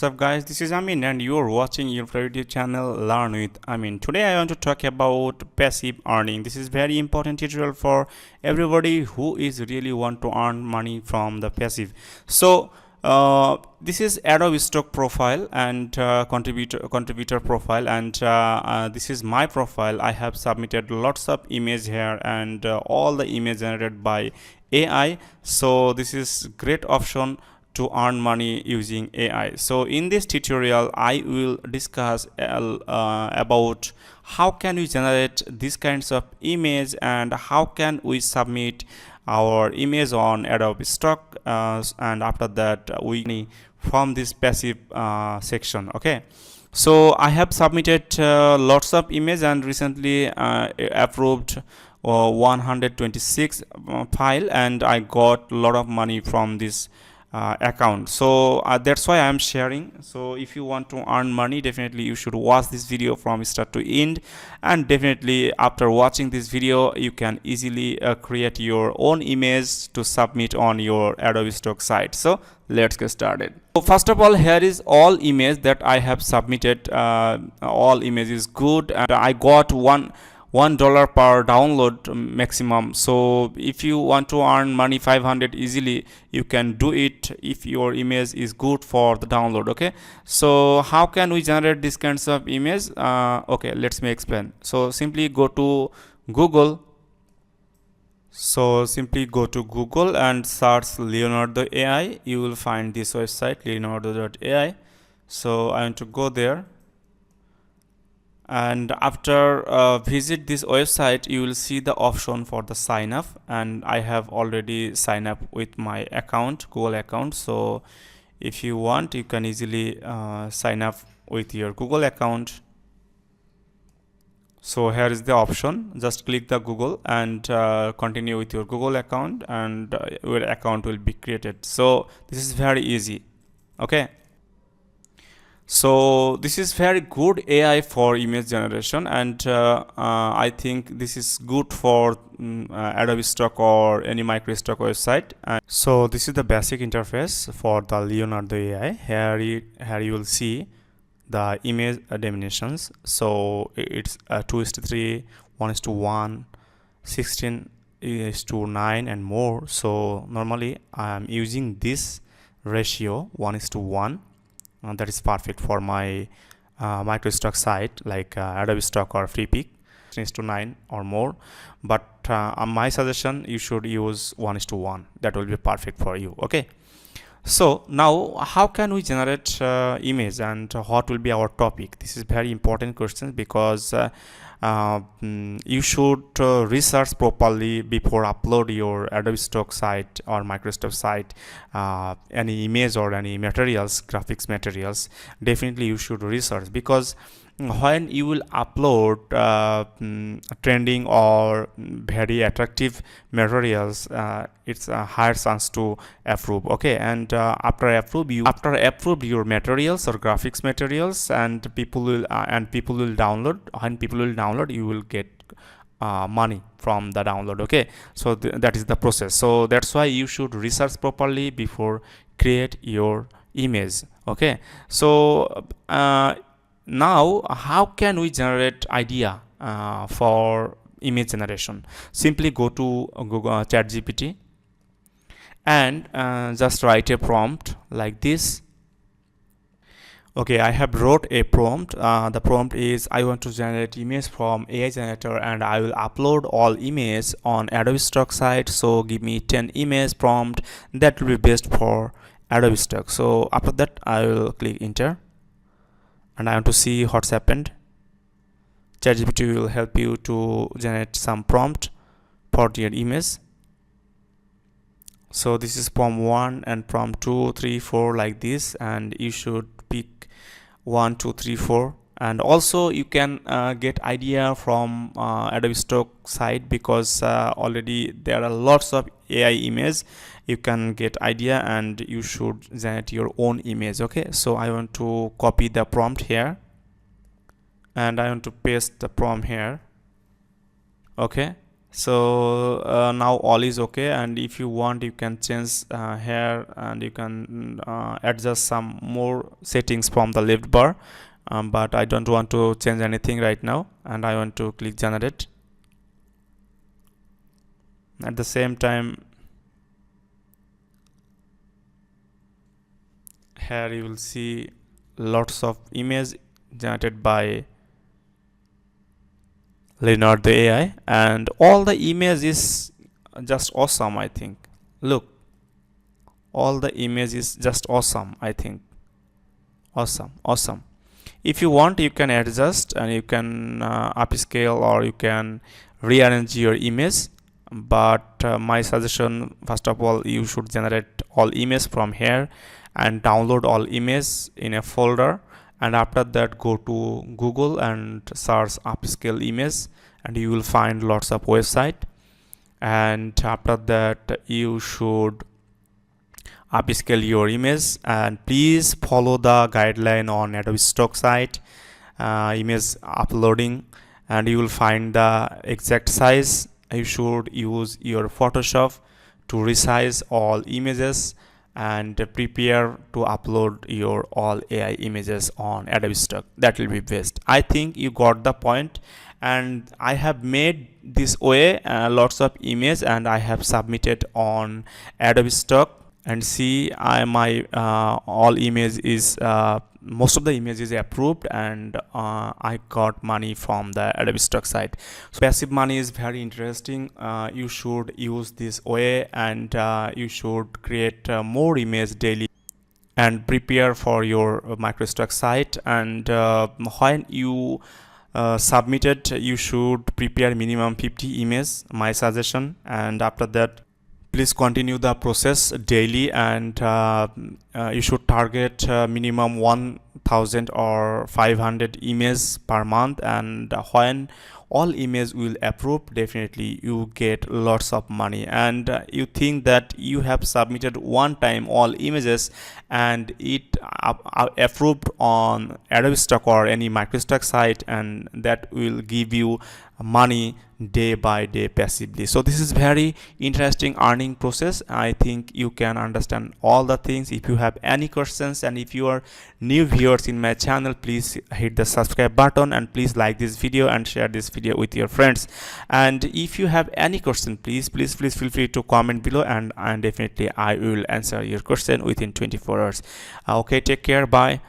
What's up guys, this is Amin and you're watching your favorite channel Learn with Amin. Today I want to talk about passive earning. This is very important tutorial for everybody who is really want to earn money from the passive. This is Adobe Stock profile and contributor profile, and this is my profile. I have submitted lots of image here, and all the image generated by AI. So this is great option to earn money using AI. So in this tutorial I will discuss about how can we generate these kinds of image and how can we submit our image on Adobe Stock, and after that we from this passive section. Okay, so I have submitted lots of image and recently approved 126 file, and I got a lot of money from this account. So that's why I'm sharing. So if you want to earn money, definitely you should watch this video from start to end, and definitely after watching this video you can easily create your own image to submit on your Adobe Stock site. So let's get started. So first of all, here is all image that I have submitted. All image is good, and I got $1 per download maximum. So if you want to earn money 500 easily, you can do it if your image is good for the download. Okay, so how can we generate these kinds of image? Okay, let me explain. So simply go to Google. So simply go to Google and search Leonardo AI. You will find this website, leonardo.ai. So I want to go there, and after visit this website you will see the option for the sign up, and I have already signed up with my account, Google account. So if you want, you can easily sign up with your Google account. So here is the option, just click the Google and continue with your Google account, and your account will be created. So this is very easy. Okay, so this is very good AI for image generation, and I think this is good for Adobe Stock or any MicroStock website. And so this is the basic interface for the Leonardo AI. Here you will see the image dimensions. So it's 2:3, 1:1, 16:9 and more. So normally I am using this ratio 1:1. That is perfect for my MicroStock site like Adobe Stock or FreePic, 9 or more. But my suggestion, you should use 1:1. That will be perfect for you. Okay, so now how can we generate image, and what will be our topic? This is very important question, because you should research properly before upload your Adobe Stock site or Microsoft site any image or any materials, graphics materials. Definitely you should research, because when you will upload trending or very attractive materials, it's a higher chance to approve. Okay, and after approve your materials or graphics materials, and people will download. When people will download, you will get money from the download. Okay, so that is the process. So that's why you should research properly before create your image. Okay, so now how can we generate idea for image generation? Simply go to Google ChatGPT and just write a prompt like this. Okay, I have wrote a prompt. The prompt is, I want to generate image from AI generator, and I will upload all image on Adobe Stock site. So give me 10 image prompt that will be best for Adobe Stock. So after that I will click enter, and I want to see what's happened. ChatGPT will help you to generate some prompt for your image. So this is prompt 1 and prompt 2, 3, 4 like this, and you should pick 1, 2, 3, 4. And also you can get idea from Adobe Stock site, because already there are lots of AI image. You can get idea and you should generate your own image. Okay, so I want to copy the prompt here, and I want to paste the prompt here. Okay, So now all is okay, and if you want you can change here, and you can adjust some more settings from the left bar, but I don't want to change anything right now, and I want to click generate. At the same time, here you will see lots of image generated by Leonardo AI, and all the image is just awesome. I think, look, all the image is just awesome. I think awesome. If you want you can adjust, and you can upscale, or you can rearrange your image, but my suggestion, first of all, you should generate all image from here and download all image in a folder, and after that go to Google and search upscale image, and you will find lots of website, and after that you should upscale your image, and please follow the guideline on Adobe Stock site, image uploading, and you will find the exact size. You should use your Photoshop to resize all images, and prepare to upload your all AI images on Adobe Stock. That will be best. I think you got the point, and I have made this way lots of image, and I have submitted on Adobe Stock, and see my all image is most of the image is approved, and I got money from the Adobe Stock site. So passive money is very interesting. You should use this way, and you should create more image daily and prepare for your MicroStock site. And when you submitted, you should prepare minimum 50 images, my suggestion, and after that please continue the process daily, and you should target minimum 1000 or 500 images per month, and when all images will approve, definitely you get lots of money. And you think that you have submitted one time all images, and it approved on Adobe Stock or any MicroStock site, and that will give you money day by day passively. So this is very interesting earning process. I think you can understand all the things. If you have any questions, and if you are new viewers in my channel, please hit the subscribe button, and please like this video and share this video with your friends. And if you have any question, please feel free to comment below, and definitely I will answer your question within 24 hours. Okay, take care, bye.